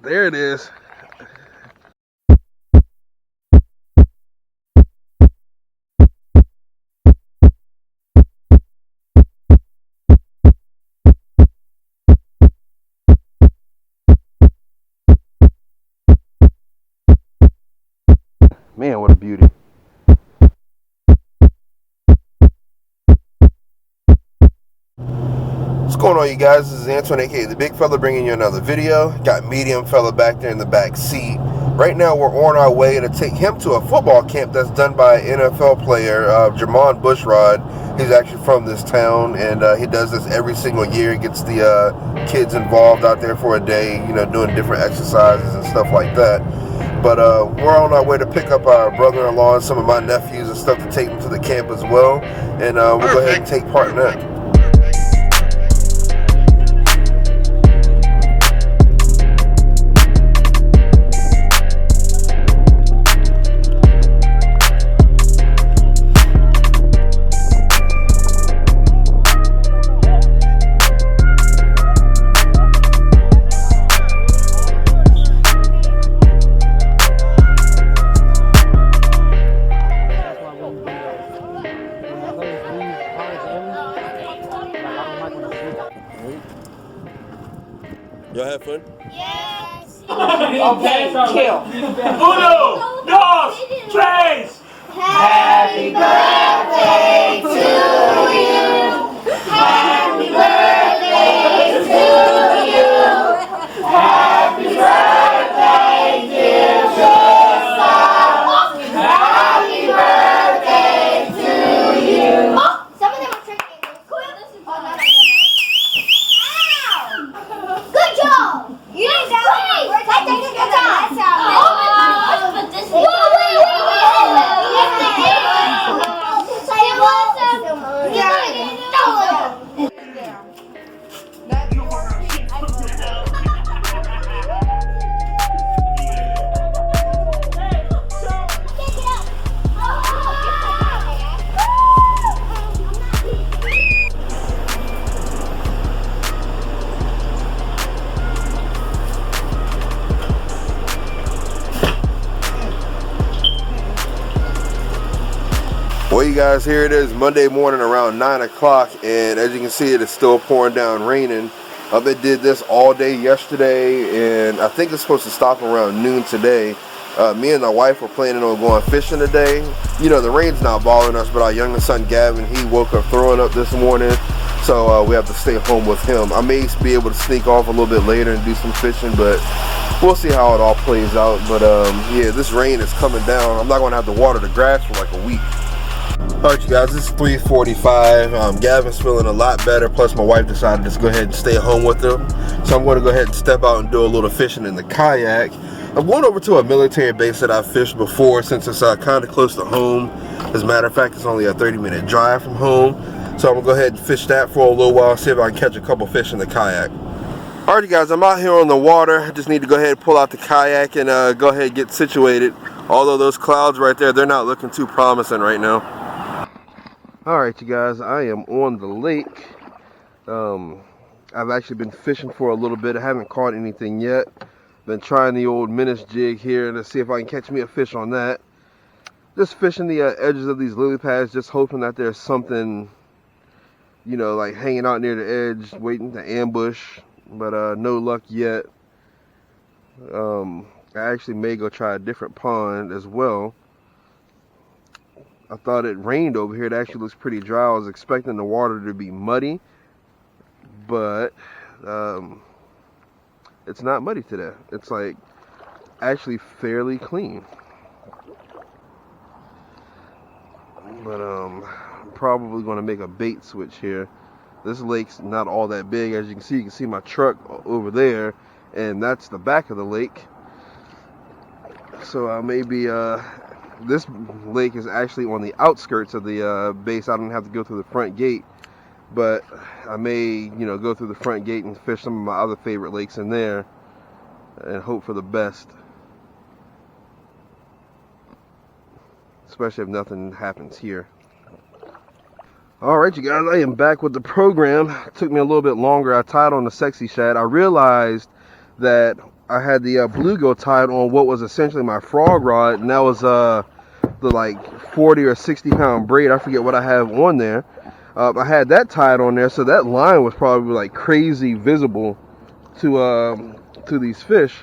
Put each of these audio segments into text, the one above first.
There it is. Man, what a beauty. What's going on, you guys? This is Antoine, aka the Big Fella, bringing you another video. Got medium fella back there in the back seat. Right now we're on our way to take him to a football camp that's done by an NFL player, Jermon Bushrod. He's actually from this town, and he does this every single year. He gets the kids involved out there for a day, you know, doing different exercises and stuff like that. But we're on our way to pick up our brother-in-law and some of my nephews and stuff to take them to the camp as well. And we'll go ahead and take part in that. Y'all have fun? Yes. Okay, kill. Uno, dos, tres. Happy birthday to you. Happy birthday to you. Happy birthday, dear Tristan. Happy birthday to you. Oh, some of them are tricking. Good job! You did that. That's a good job. Well, you guys, here it is Monday morning around 9 o'clock, and as you can see, it is still pouring down, raining. It did this all day yesterday, and I think it's supposed to stop around noon today. Me and my wife were planning on going fishing today. You know, the rain's not bothering us, but our youngest son Gavin, he woke up throwing up this morning, so we have to stay home with him. I may be able to sneak off a little bit later and do some fishing, but we'll see how it all plays out. But yeah, this rain is coming down. I'm not going to have to water the grass for like a week. Alright, you guys, this is 3:45. Gavin's feeling a lot better, plus my wife decided to just go ahead and stay home with him. So I'm going to go ahead and step out and do a little fishing in the kayak. I'm going over to a military base that I've fished before, since it's kind of close to home. As a matter of fact, it's only a 30-minute drive from home. So I'm going to go ahead and fish that for a little while, see if I can catch a couple fish in the kayak. Alright, you guys, I'm out here on the water. I just need to go ahead and pull out the kayak and go ahead and get situated. Although those clouds right there, they're not looking too promising right now. Alright, you guys, I am on the lake. I've actually been fishing for a little bit. I haven't caught anything yet. Been trying the old Menace jig here to see if I can catch me a fish on that. Just fishing the edges of these lily pads, just hoping that there's something, you know, like hanging out near the edge, waiting to ambush. But no luck yet. I actually may go try a different pond as well. I thought it rained over here. It actually looks pretty dry. I was expecting the water to be muddy, but it's not muddy today. It's like actually fairly clean. But I'm probably going to make a bait switch here. This lake's not all that big. As you can see my truck over there, and that's the back of the lake. So I may be this lake is actually on the outskirts of the base. I don't have to go through the front gate, but I may, you know, go through the front gate and fish some of my other favorite lakes in there and hope for the best, especially if nothing happens here. Alright, you guys, I am back with the program. It took me a little bit longer. I tied on the sexy shad. I realized that I had the bluegill tied on what was essentially my frog rod, and that was the like 40 or 60 pound braid. I forget what I have on there. I had that tied on there, so that line was probably like crazy visible to these fish,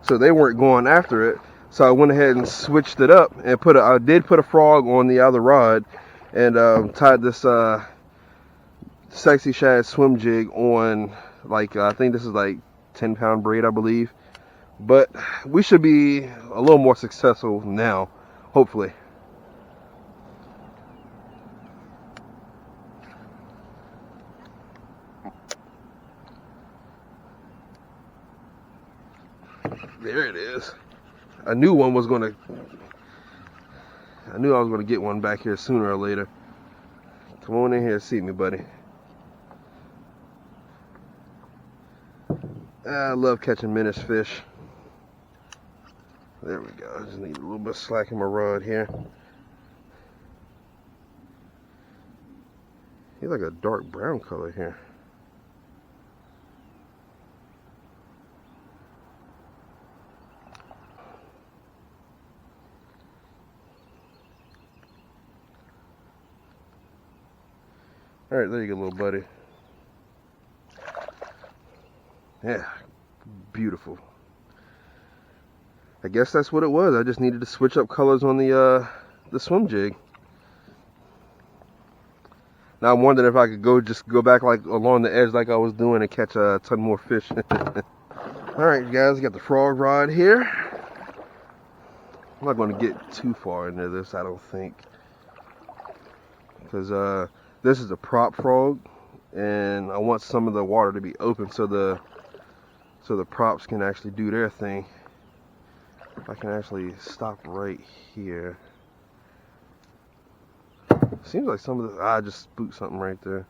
so they weren't going after it. So I went ahead and switched it up and I did put a frog on the other rod and tied this sexy shad swim jig on, like I think this is like 10-pound braid, I believe. But we should be a little more successful now, hopefully. There it is. I knew I was gonna get one back here sooner or later. Come on in here and see me, buddy. I love catching Menace fish. There we go. I just need a little bit of slack in my rod here. He's like a dark brown color here. Alright, there you go, little buddy. Yeah, beautiful. I guess that's what it was. I just needed to switch up colors on the swim jig. Now I'm wondering if I could just go back like along the edge like I was doing and catch a ton more fish. Alright, you guys, got the frog rod here. I'm not going to get too far into this, I don't think. Because this is a prop frog, and I want some of the water to be open so the props can actually do their thing. If I can actually stop right here. Seems like some of the, I just spooked something right there.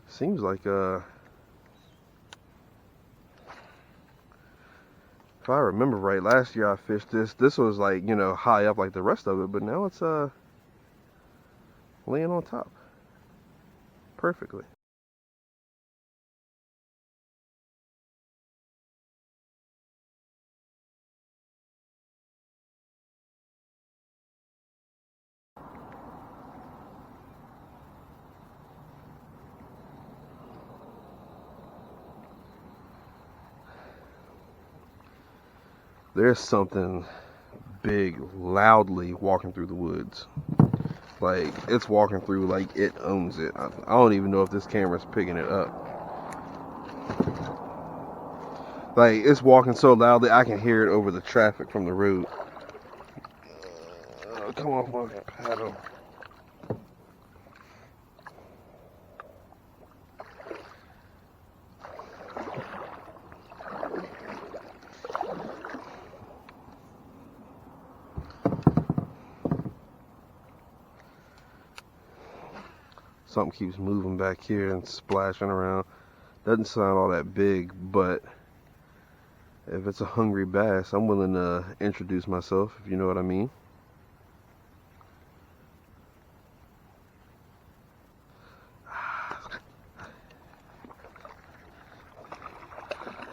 Seems like if I remember right, last year I fished this was like, you know, high up like the rest of it, but now it's laying on top perfectly. There's something big loudly walking through the woods. Like, it's walking through like it owns it. I don't even know if this camera's picking it up. Like, it's walking so loudly I can hear it over the traffic from the road. Come off my paddle. Something keeps moving back here and splashing around. Doesn't sound all that big, but if it's a hungry bass, I'm willing to introduce myself, if you know what I mean.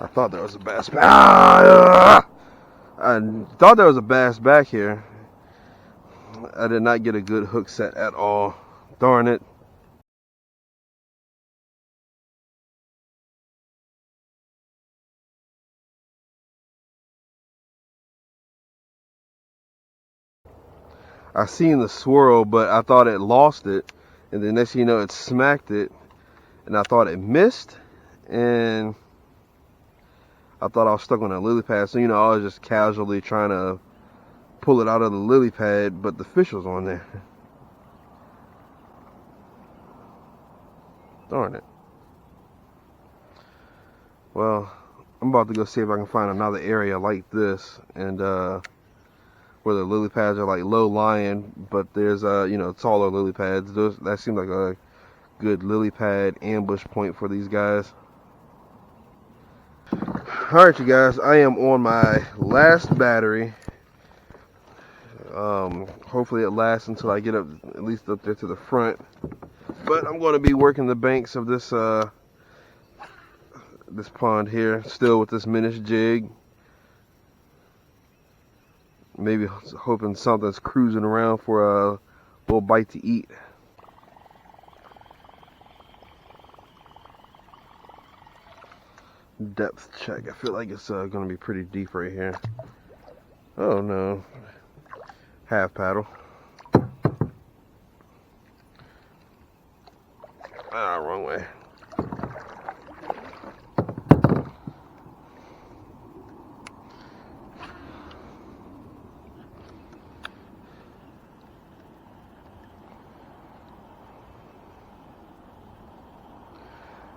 I thought there was a bass back. I thought there was a bass back here. I did not get a good hook set at all. Darn it. I seen the swirl, but I thought it lost it, and then next thing you know, it smacked it, and I thought it missed, and I thought I was stuck on a lily pad. So, you know, I was just casually trying to pull it out of the lily pad, but the fish was on there. Darn it. Well, I'm about to go see if I can find another area like this, and where the lily pads are like low lying, but there's you know, taller lily pads. That seems like a good lily pad ambush point for these guys. Alright, you guys, I am on my last battery. Hopefully it lasts until I get up, at least up there to the front. But I'm going to be working the banks of this this pond here, still with this Menace jig. Maybe hoping something's cruising around for a little bite to eat. Depth check. I feel like it's going to be pretty deep right here. Oh no. Half paddle. Ah, wrong way.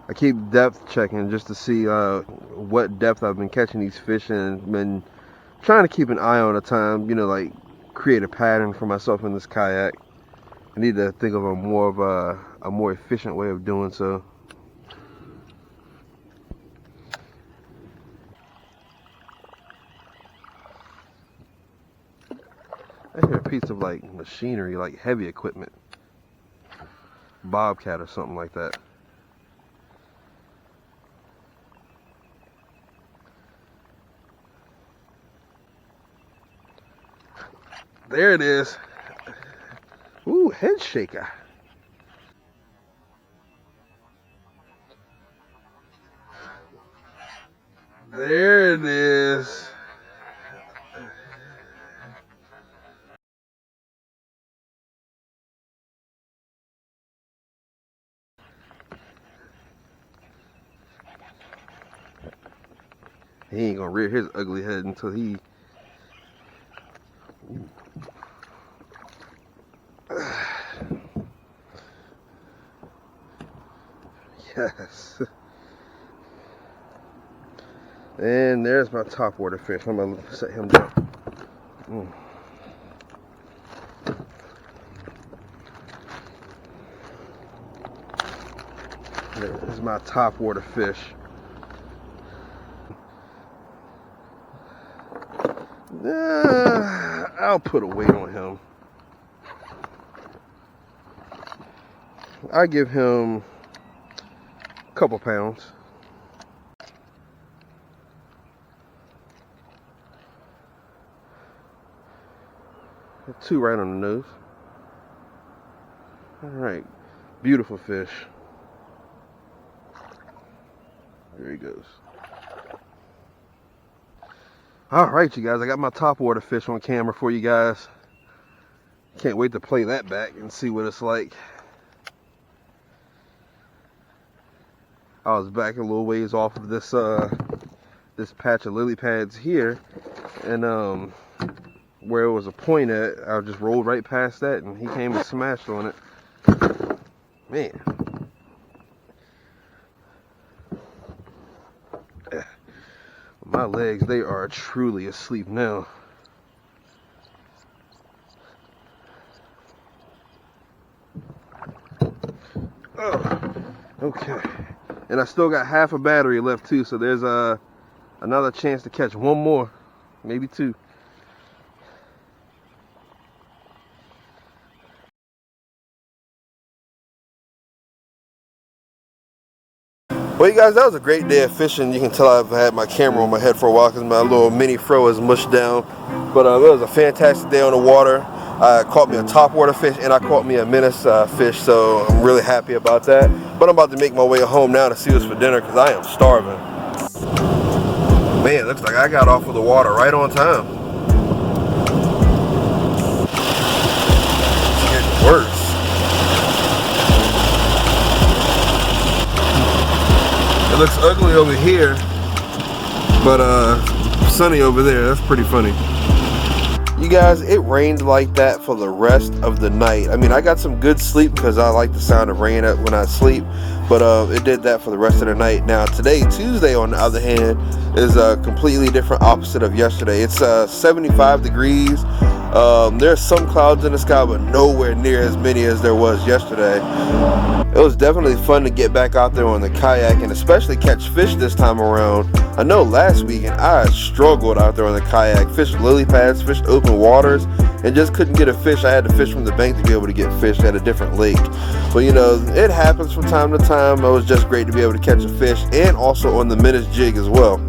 I keep depth checking just to see what depth I've been catching these fish in, and been trying to keep an eye on the time, you know, like create a pattern for myself in this kayak. I need to think of a more efficient way of doing so. I hear a piece of like machinery, like heavy equipment, bobcat or something like that. There it is. Ooh, head shaker. There it is. He ain't gonna rear his ugly head until he... Yes. And there's my topwater fish. I'm gonna set him down. There's my topwater fish. I'll put a weight on him. I give him a couple pounds. Two right on the nose. All right, beautiful fish. There he goes. All right, you guys, I got my topwater fish on camera for you guys. Can't wait to play that back and see what it's like. I was back a little ways off of this this patch of lily pads here, and where it was a point at, I just rolled right past that, and he came and smashed on it. Man. My legs, they are truly asleep now. Oh, okay. And I still got half a battery left too, so there's another chance to catch one more, maybe two. Well, you guys, that was a great day of fishing. You can tell I've had my camera on my head for a while because my little mini fro is mushed down. But it was a fantastic day on the water. I caught me a topwater fish and I caught me a Menace fish, so I'm really happy about that. But I'm about to make my way home now to see what's for dinner because I am starving. Man, it looks like I got off of the water right on time. It's getting worse. It looks ugly over here, but sunny over there. That's pretty funny. You guys, it rained like that for the rest of the night. I mean, I got some good sleep because I like the sound of rain when I sleep, but it did that for the rest of the night. Now today, Tuesday, on the other hand, is a completely different opposite of yesterday. It's 75 degrees. There's some clouds in the sky, but nowhere near as many as there was yesterday. It was definitely fun to get back out there on the kayak and especially catch fish this time around. I know last weekend I struggled out there on the kayak, fished lily pads, fished open waters, and just couldn't get a fish. I had to fish from the bank to be able to get fish at a different lake. But you know, it happens from time to time. It was just great to be able to catch a fish, and also on the Menace jig as well.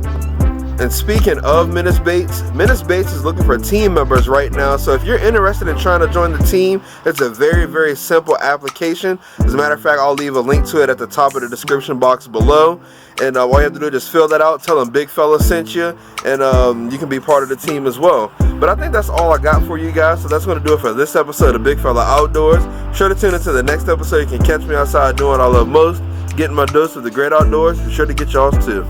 And speaking of Menace Baits is looking for team members right now. So if you're interested in trying to join the team, it's a very, very simple application. As a matter of fact, I'll leave a link to it at the top of the description box below. And all you have to do is just fill that out, tell them Bigfella sent you, and you can be part of the team as well. But I think that's all I got for you guys. So that's going to do it for this episode of Bigfella Outdoors. Be sure to tune into the next episode. You can catch me outside doing what I love most, getting my dose of the great outdoors. Be sure to get y'all's too.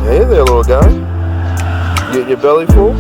Hey there, little guy. Getting your belly full?